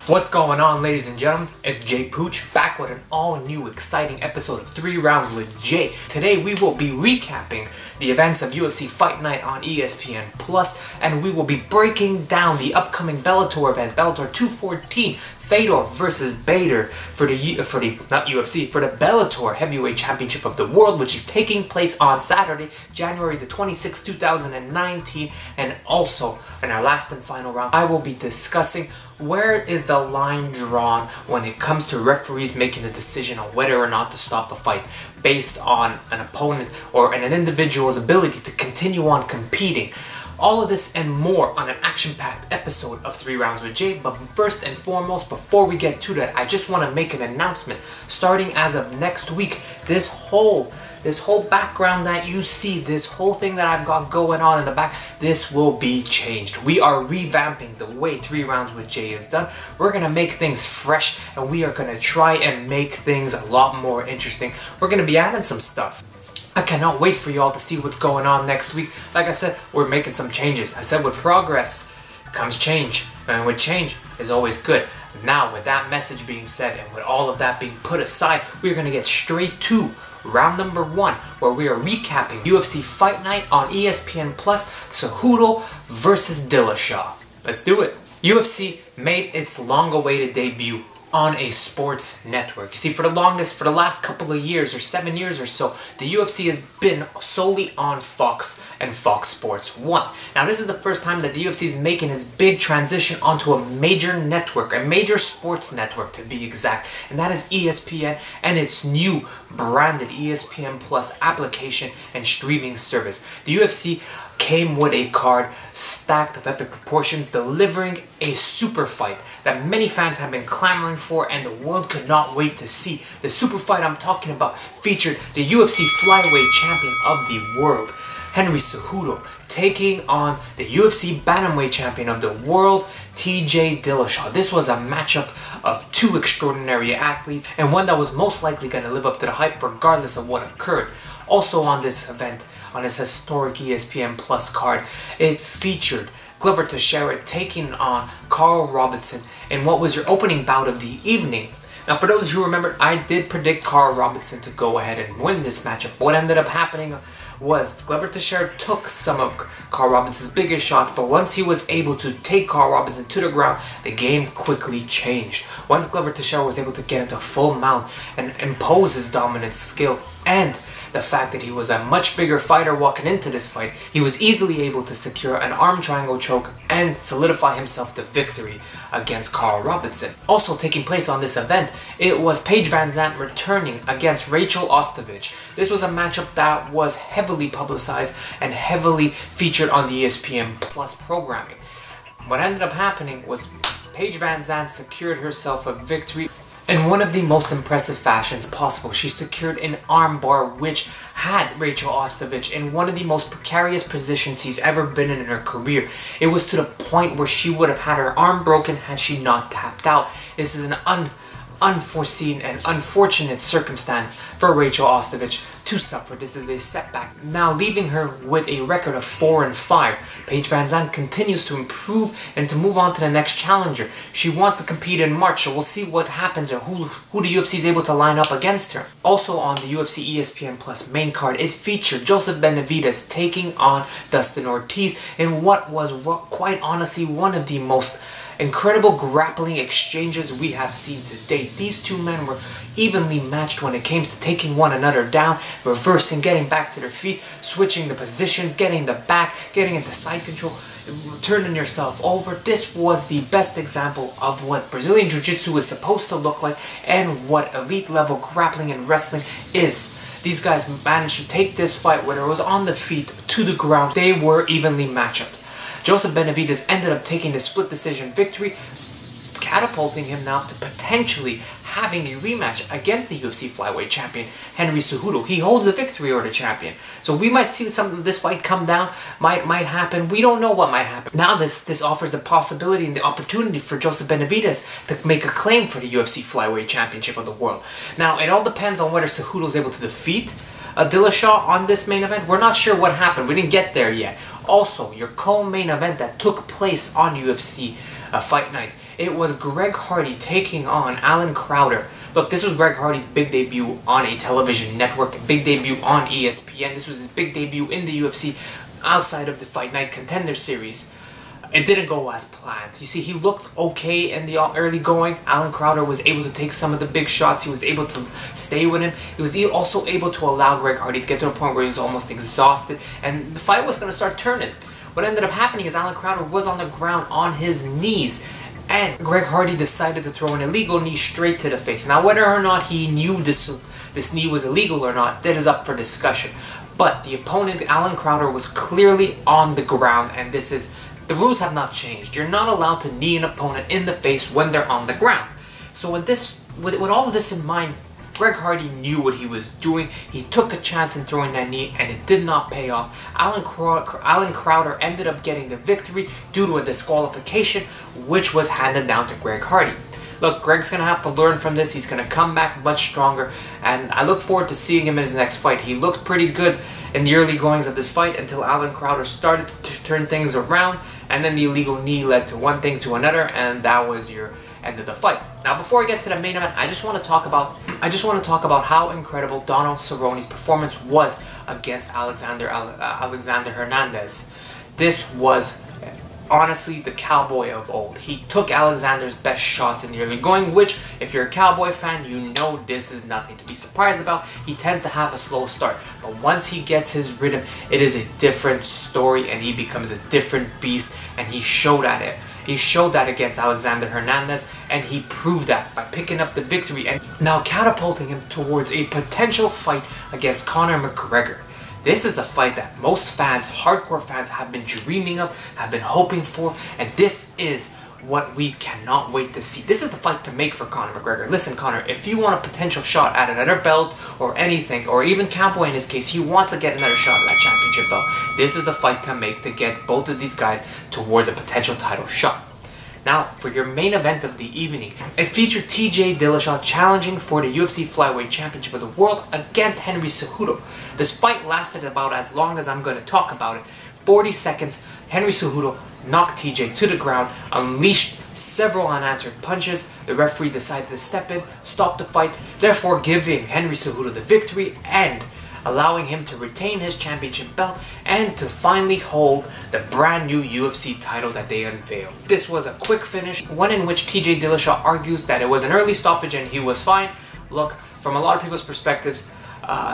What's going on, ladies and gentlemen? It's Jay Pooch back with an all-new exciting episode of 3 Rounds with Jay. Today we will be recapping the events of UFC Fight Night on ESPN Plus, and we will be breaking down the upcoming Bellator event, Bellator 214, Fedor versus Bader for the Bellator Heavyweight Championship of the World, which is taking place on Saturday, January the 26th, 2019. And also, in our last and final round, I will be discussing where is the line drawn when it comes to referees making the decision on whether or not to stop a fight based on an opponent or an individual's ability to continue on competing. All of this and more on an action-packed episode of 3 Rounds with Jay. But first and foremost, before we get to that, I just want to make an announcement. Starting as of next week, this whole background that you see, this whole thing that I've got going on in the back, this will be changed. We are revamping the way 3 Rounds with Jay is done. We're going to make things fresh, and we are going to try and make things a lot more interesting. We're going to be adding some stuff. I cannot wait for y'all to see what's going on next week. Like I said, we're making some changes. I said with progress comes change, and with change is always good. Now, with that message being said and with all of that being put aside, we're going to get straight to round number 1, where we are recapping UFC Fight Night on ESPN Plus, Cejudo versus Dillashaw. Let's do it. UFC made its long-awaited debut on a sports network. You see, for the last couple of years, or 7 years or so, the UFC has been solely on Fox and Fox Sports 1. Now, this is the first time that the UFC is making its big transition onto a major network, a major sports network to be exact, and that is ESPN and its new branded ESPN Plus application and streaming service. The UFC came with a card stacked of epic proportions, delivering a super fight that many fans have been clamoring for and the world could not wait to see. The super fight I'm talking about featured the UFC Flyweight Champion of the world, Henry Cejudo, taking on the UFC Bantamweight Champion of the world, TJ Dillashaw. This was a matchup of two extraordinary athletes, and one that was most likely going to live up to the hype regardless of what occurred. Also on this event, on this historic ESPN Plus card, it featured Glover Teixeira taking on Carl Robinson in what was your opening bout of the evening. Now, for those who remember, I did predict Carl Robinson to go ahead and win this matchup. What ended up happening was Glover Teixeira took some of Carl Robinson's biggest shots, but once he was able to take Carl Robinson to the ground, the game quickly changed. Once Glover Teixeira was able to get into full mount and impose his dominant skill, and the fact that he was a much bigger fighter walking into this fight, he was easily able to secure an arm triangle choke and solidify himself the victory against Carl Robinson. Also taking place on this event, it was Paige VanZant returning against Rachel Ostovich. This was a matchup that was heavily publicized and heavily featured on the ESPN Plus programming. What ended up happening was Paige VanZant secured herself a victory in one of the most impressive fashions possible. She secured an armbar which had Rachel Ostovich in one of the most precarious positions she's ever been in her career. It was to the point where she would have had her arm broken had she not tapped out. This is an unforeseen and unfortunate circumstance for Rachel Ostovich to suffer. This is a setback, now leaving her with a record of 4-5. Paige VanZant continues to improve and to move on to the next challenger. She wants to compete in March, so we'll see what happens or who the UFC is able to line up against her. Also on the UFC ESPN Plus main card, it featured Joseph Benavidez taking on Dustin Ortiz in what was quite honestly one of the most incredible grappling exchanges we have seen to date. These two men were evenly matched when it came to taking one another down, reversing, getting back to their feet, switching the positions, getting the back, getting into side control, turning yourself over. This was the best example of what Brazilian Jiu-Jitsu is supposed to look like and what elite level grappling and wrestling is. These guys managed to take this fight, whether it was on the feet, to the ground. They were evenly matched up. Joseph Benavidez ended up taking the split decision victory, catapulting him now to potentially having a rematch against the UFC Flyweight Champion, Henry Cejudo. He holds a victory over the champion. So we might see this fight come down, might happen. We don't know what might happen. Now this offers the possibility and the opportunity for Joseph Benavidez to make a claim for the UFC Flyweight Championship of the world. Now, it all depends on whether Cejudo is able to defeat Dillashaw on this main event. We're not sure what happened. We didn't get there yet. Also, your co-main event that took place on UFC Fight Night, It was Greg Hardy taking on Alan Crowder. Look, this was Greg Hardy's big debut on a television network, big debut on ESPN. This was his big debut in the UFC outside of the Fight Night Contender Series. It didn't go as planned. You see, he looked okay in the early going. Alan Crowder was able to take some of the big shots. He was able to stay with him. He was also able to allow Greg Hardy to get to a point where he was almost exhausted, and the fight was going to start turning. What ended up happening is Alan Crowder was on the ground on his knees, and Greg Hardy decided to throw an illegal knee straight to the face. Now, whether or not he knew this knee was illegal or not, that is up for discussion. But the opponent, Alan Crowder, was clearly on the ground, and the rules have not changed. You're not allowed to knee an opponent in the face when they're on the ground. So with all of this in mind, Greg Hardy knew what he was doing. He took a chance in throwing that knee, and it did not pay off. Alan Crowder ended up getting the victory due to a disqualification, which was handed down to Greg Hardy. Look, Greg's going to have to learn from this. He's going to come back much stronger, and I look forward to seeing him in his next fight. He looked pretty good in the early goings of this fight until Alan Crowder started to turn things around, and then the illegal knee led to one thing to another, and that was your end of the fight. Now, before I get to the main event, I just want to talk about how incredible Donald Cerrone's performance was against Alexander Hernandez. This was honestly the Cowboy of old. He took Alexander's best shots in the early going, which, if you're a Cowboy fan, you know this is nothing to be surprised about. He tends to have a slow start, but once he gets his rhythm, it is a different story, and he becomes a different beast, and he showed at it. He showed that against Alexander Hernandez, and he proved that by picking up the victory and now catapulting him towards a potential fight against Conor McGregor. This is a fight that most fans, hardcore fans, have been dreaming of, have been hoping for, and this is what we cannot wait to see. This is the fight to make for Conor McGregor. Listen, Conor, if you want a potential shot at another belt or anything, or even Cowboy in his case, he wants to get another shot at that championship belt. This is the fight to make to get both of these guys towards a potential title shot. Now, for your main event of the evening, it featured TJ Dillashaw challenging for the UFC Flyweight Championship of the World against Henry Cejudo. This fight lasted about as long as I'm going to talk about it. 40 seconds, Henry Cejudo knocked TJ to the ground, unleashed several unanswered punches. The referee decided to step in, stop the fight, therefore giving Henry Cejudo the victory and allowing him to retain his championship belt and to finally hold the brand new UFC title that they unveiled. This was a quick finish, one in which TJ Dillashaw argues that it was an early stoppage and he was fine. Look, from a lot of people's perspectives,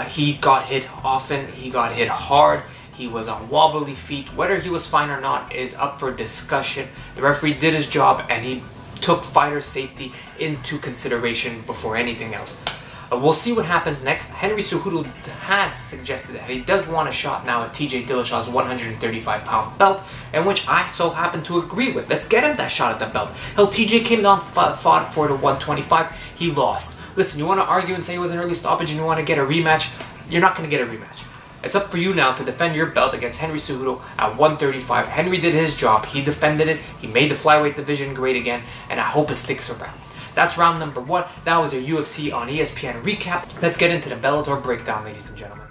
he got hit often, he got hit hard, he was on wobbly feet. Whether he was fine or not is up for discussion. The referee did his job, and he took fighter safety into consideration before anything else. We'll see what happens next. Henry Cejudo has suggested that he does want a shot now at TJ Dillashaw's 135-pound belt, in which I so happen to agree with. Let's get him that shot at the belt. Hell, TJ came down, fought for the 125. He lost. Listen, you want to argue and say it was an early stoppage and you want to get a rematch? You're not going to get a rematch. It's up for you now to defend your belt against Henry Cejudo at 135. Henry did his job. He defended it. He made the flyweight division great again, and I hope it sticks around. That's round number 1. That was your UFC on ESPN recap. Let's get into the Bellator breakdown, ladies and gentlemen.